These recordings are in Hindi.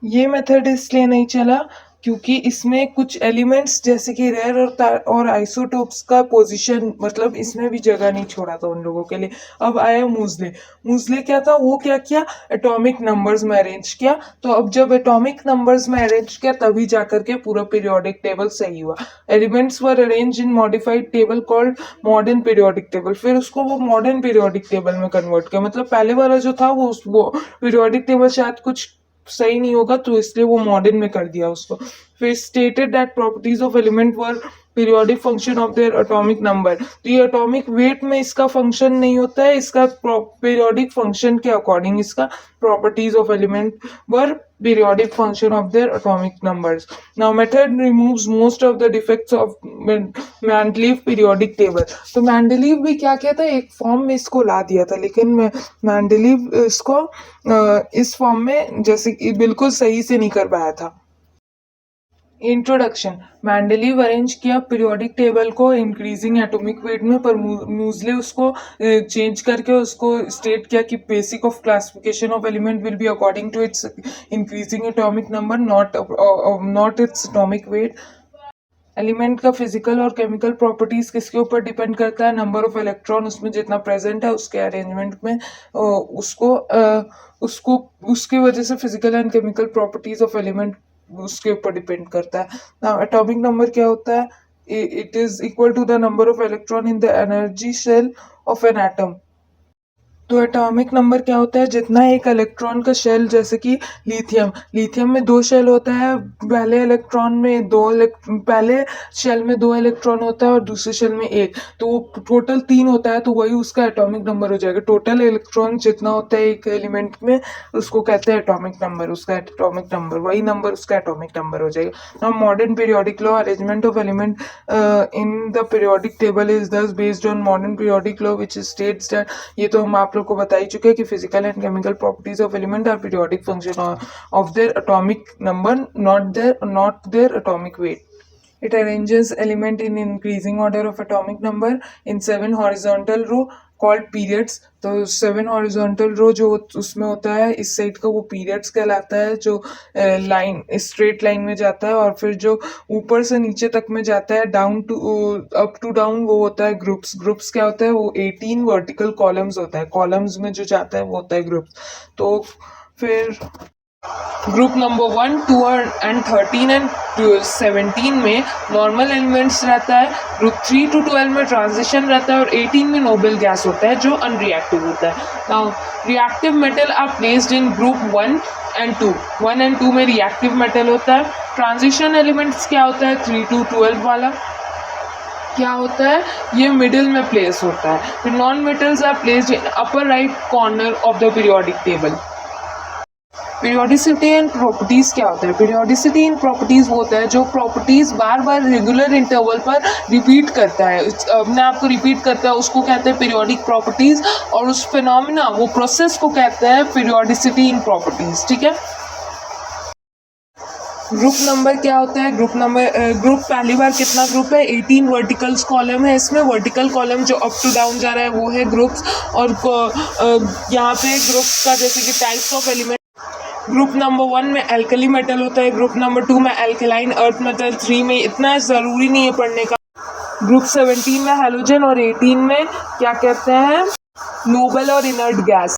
ये मेथड इसलिए नहीं चला क्योंकि इसमें कुछ एलिमेंट्स जैसे कि रेयर और आइसोटोप्स का पोजीशन, मतलब इसमें भी जगह नहीं छोड़ा था उन लोगों के लिए। अब आया मूजले। मूजले क्या था, वो क्या किया, एटॉमिक नंबर्स में अरेंज किया। तो अब जब एटॉमिक नंबर्स में अरेंज किया तभी जाकर के पूरा पीरियोडिक टेबल सही हुआ। Elements were arrange in modified table called modern periodic table. फिर उसको वो मॉडर्न पीरियोडिक टेबल में कन्वर्ट किया। मतलब पहले वाला जो था वो पीरियोडिक टेबल शायद कुछ सही नहीं होगा, तो इसलिए वो मॉडर्न में कर दिया उसको। फिर stated that properties of element were periodic function of their atomic number. तो ये एटॉमिक वेट में इसका फंक्शन नहीं होता है, इसका पीरियोडिक फंक्शन के अकॉर्डिंग इसका properties of element were periodic function of their atomic numbers. Now method removes most of the defects of Mendeleev periodic table. तो मैंडलीव भी क्या किया था, एक फॉर्म में इसको ला दिया था, लेकिन मैंडलीव इसको इस फॉर्म में जैसे कि बिल्कुल सही से नहीं कर पाया था। इंट्रोडक्शन। मैंडलीव अरेंज किया पीरियोडिक टेबल को इंक्रीजिंग एटॉमिक वेट में, पर मूजले उसको चेंज करके उसको स्टेट किया कि basic of classification of element will be according to its increasing atomic number, not its atomic weight. Element का फिजिकल और केमिकल प्रॉपर्टीज किसके ऊपर डिपेंड करता है, नंबर ऑफ इलेक्ट्रॉन उसमें जितना प्रेजेंट है उसके अरेंजमेंट में, उसको उसको उसकी वजह से physical and chemical properties of element उसके ऊपर डिपेंड करता है। नाउ एटॉमिक नंबर क्या होता है, it is equal to the number of electron in the energy shell of an atom. तो एटॉमिक नंबर क्या होता है, जितना एक इलेक्ट्रॉन का शेल, जैसे कि लिथियम में दो शेल होता है, पहले शेल में दो इलेक्ट्रॉन होता है और दूसरे शेल में एक, तो वो टोटल तीन होता है, तो वही उसका एटॉमिक नंबर हो जाएगा। टोटल इलेक्ट्रॉन जितना होता है एक एलिमेंट में उसको कहते हैं एटॉमिक नंबर, उसका एटॉमिक नंबर, वही नंबर उसका एटॉमिक नंबर हो जाएगा। Now modern periodic law, arrangement of element in the periodic table is thus based on modern periodic law which states that, ये तो हम आप लोग को बता ही चुके हैं कि physical and chemical properties of element are periodic function of their atomic number, not their atomic weight. It arranges element in increasing order of atomic number in 7 horizontal row called periods. तो 7 horizontal row जो उसमें होता है इस साइड का, वो periods कहलाता है, जो लाइन स्ट्रेट लाइन में जाता है, और फिर जो ऊपर से नीचे तक में जाता है down to up to down, वो होता है ग्रुप्स। ग्रुप्स क्या होता है, वो 18 वर्टिकल कॉलम्स होता है, कॉलम्स में जो जाता है वो होता है ग्रुप्स। तो फिर ग्रुप नंबर 1, 2 एंड 13 एंड 17 में नॉर्मल एलिमेंट्स रहता है, ग्रुप 3 to 12 में ट्रांजिशन रहता है, और 18 में नोबल गैस होता है जो अनरिएक्टिव होता है। Now reactive metal are placed in group 1 and 2। 1 and 2 में रिएक्टिव मेटल होता है। ट्रांजिशन एलिमेंट्स क्या होता है, 3 to 12 वाला क्या होता है, ये मिडिल में प्लेस होता है। फिर non metals are placed in upper right corner of the periodic table. Periodicity and properties क्या होता है, पीरियोडिसिटी इन प्रॉपर्टीज वो होता है जो प्रॉपर्टीज बार बार रेगुलर इंटरवल पर रिपीट करता है, अपने आप को रिपीट करता है, उसको कहते हैं पीरियोडिक प्रॉपर्टीज, और उस फिनोमिना, वो प्रोसेस को कहते हैं पीरियोडिसिटी इन प्रॉपर्टीज। ठीक है। ग्रुप नंबर क्या होता है, ग्रुप पहली बार कितना ग्रुप है, 18 वर्टिकल्स कॉलम है, इसमें वर्टिकल कॉलम जो अप टू डाउन जा रहा है वो है ग्रुप्स। और यहाँ पे ग्रुप्स का जैसे कि types of element, group number 1 में एल्कली मेटल होता है, ग्रुप नंबर 2 में एल्कलाइन अर्थ मेटल, 3 में इतना ज़रूरी नहीं है पढ़ने का, ग्रुप 17 में हैलोजन, और 18 में क्या कहते हैं, नोबल और इनर्ट गैस।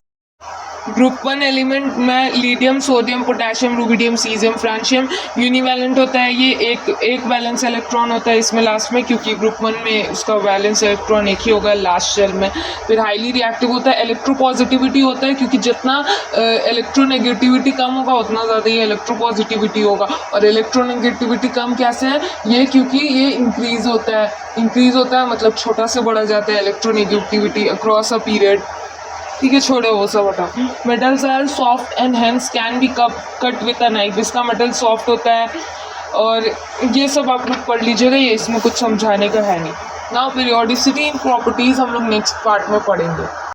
ग्रुप 1 एलिमेंट में lithium, sodium, potassium, rubidium, caesium, francium univalent होता है, ये एक वैलेंस इलेक्ट्रॉन होता है इसमें लास्ट में, क्योंकि ग्रुप 1 में उसका वैलेंस इलेक्ट्रॉन एक ही होगा लास्ट शेल में। फिर हाईली रिएक्टिव होता है, इलेक्ट्रोपॉजिटिविटी होता है, क्योंकि जितना इलेक्ट्रोनेगेटिविटी कम होगा उतना ज़्यादा ये इलेक्ट्रोपॉजिटिविटी होगा। और इलेक्ट्रोनेगेटिविटी कम कैसे है, ये क्योंकि ये इंक्रीज होता है, मतलब छोटा से बढ़ा जाता है इलेक्ट्रोनेगेटिविटी अक्रॉस अ पीरियड। ठीक है, छोड़ो वो सब हटाओ। Metals are soft and hence can be cut with a knife. इसका मेटल सॉफ्ट होता है, और ये सब आप लोग पढ़ लीजिएगा, ये इसमें कुछ समझाने का है नहीं। नाउ पीरियोडिसिटी इन प्रॉपर्टीज हम लोग नेक्स्ट पार्ट में पढ़ेंगे।